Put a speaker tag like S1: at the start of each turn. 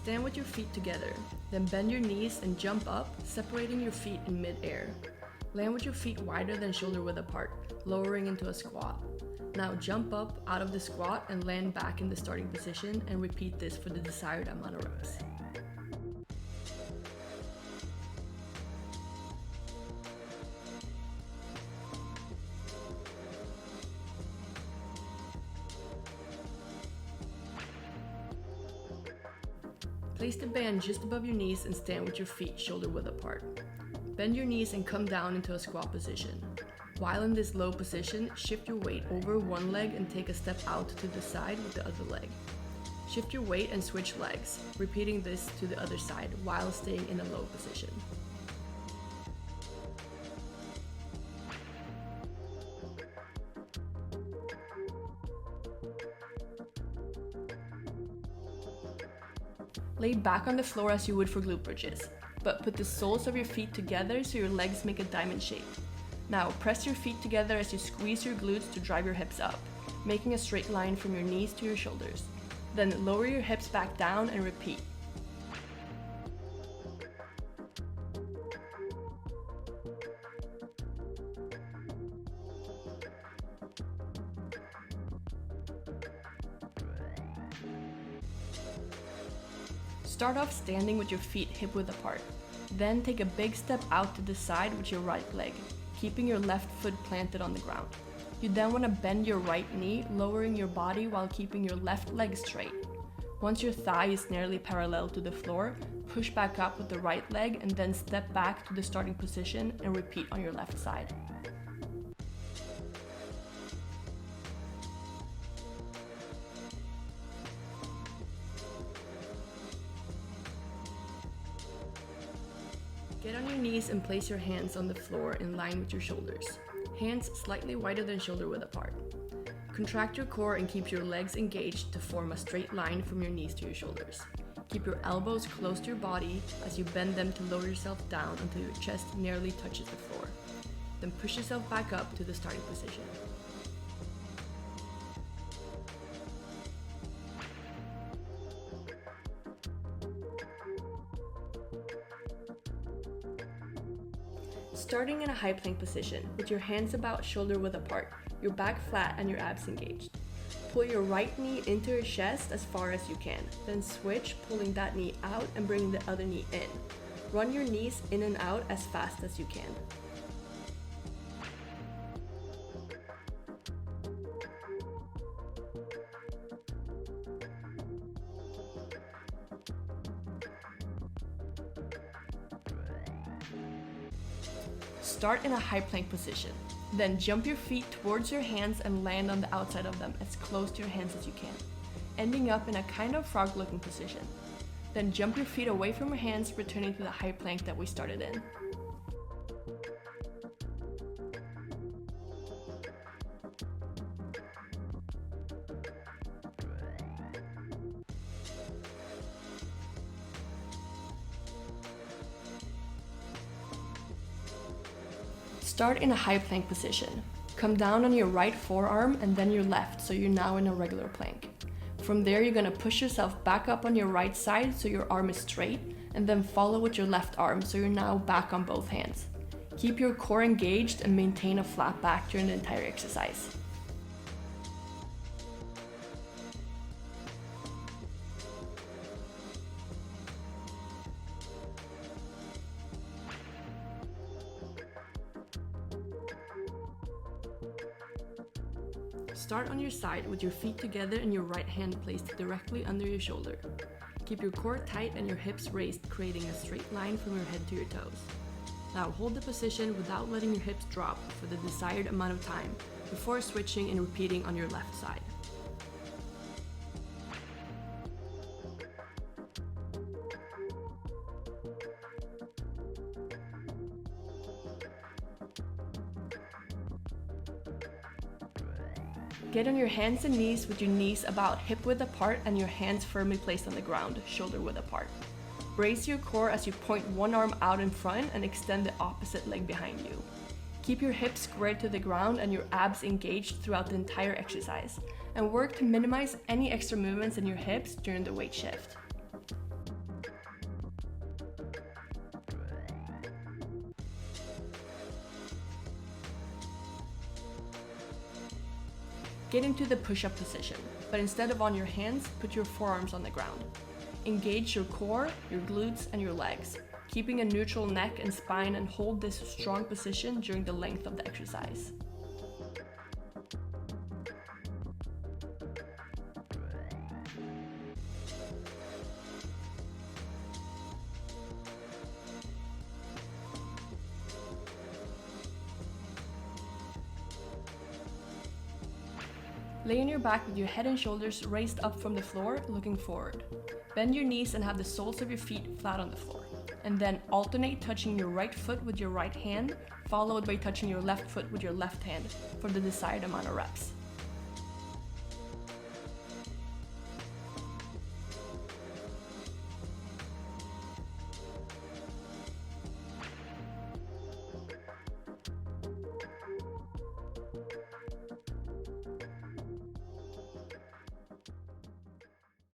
S1: Stand with your feet together, then bend your knees and jump up, separating your feet in mid-air. Land with your feet wider than shoulder width apart, lowering into a squat. Now jump up out of the squat and land back in the starting position, and repeat this for the desired amount of reps. Place the band just above your knees and stand with your feet shoulder width apart. Bend your knees and come down into a squat position. While in this low position, shift your weight over one leg and take a step out to the side with the other leg. Shift your weight and switch legs, repeating this to the other side while staying in a low position. Lay back on the floor as you would for glute bridges, but put the soles of your feet together so your legs make a diamond shape. Now press your feet together as you squeeze your glutes to drive your hips up, making a straight line from your knees to your shoulders. Then lower your hips back down and repeat. Start off standing with your feet hip width apart. Then take a big step out to the side with your right leg, keeping your left foot planted on the ground. You then want to bend your right knee, lowering your body while keeping your left leg straight. Once your thigh is nearly parallel to the floor, push back up with the right leg and then step back to the starting position and repeat on your left side. Get on your knees and place your hands on the floor in line with your shoulders. Hands slightly wider than shoulder width apart. Contract your core and keep your legs engaged to form a straight line from your knees to your shoulders. Keep your elbows close to your body as you bend them to lower yourself down until your chest nearly touches the floor. Then push yourself back up to the starting position. Starting in a high plank position with your hands about shoulder width apart, your back flat and your abs engaged. Pull your right knee into your chest as far as you can, then switch, pulling that knee out and bringing the other knee in. Run your knees in and out as fast as you can. Start in a high plank position. Then jump your feet towards your hands and land on the outside of them as close to your hands as you can, ending up in a kind of frog-looking position. Then jump your feet away from your hands, returning to the high plank that we started in. Start in a high plank position. Come down on your right forearm and then your left, so you're now in a regular plank. From there, you're gonna push yourself back up on your right side so your arm is straight, and then follow with your left arm so you're now back on both hands. Keep your core engaged and maintain a flat back during the entire exercise. Start on your side with your feet together and your right hand placed directly under your shoulder. Keep your core tight and your hips raised, creating a straight line from your head to your toes. Now hold the position without letting your hips drop for the desired amount of time before switching and repeating on your left side. Get on your hands and knees with your knees about hip width apart and your hands firmly placed on the ground, shoulder width apart. Brace your core as you point one arm out in front and extend the opposite leg behind you. Keep your hips squared to the ground and your abs engaged throughout the entire exercise, and work to minimize any extra movements in your hips during the weight shift. Get into the push-up position, but instead of on your hands, put your forearms on the ground. Engage your core, your glutes, and your legs, keeping a neutral neck and spine, and hold this strong position during the length of the exercise. Lay on your back with your head and shoulders raised up from the floor, looking forward. Bend your knees and have the soles of your feet flat on the floor. And then alternate touching your right foot with your right hand, followed by touching your left foot with your left hand for the desired amount of reps.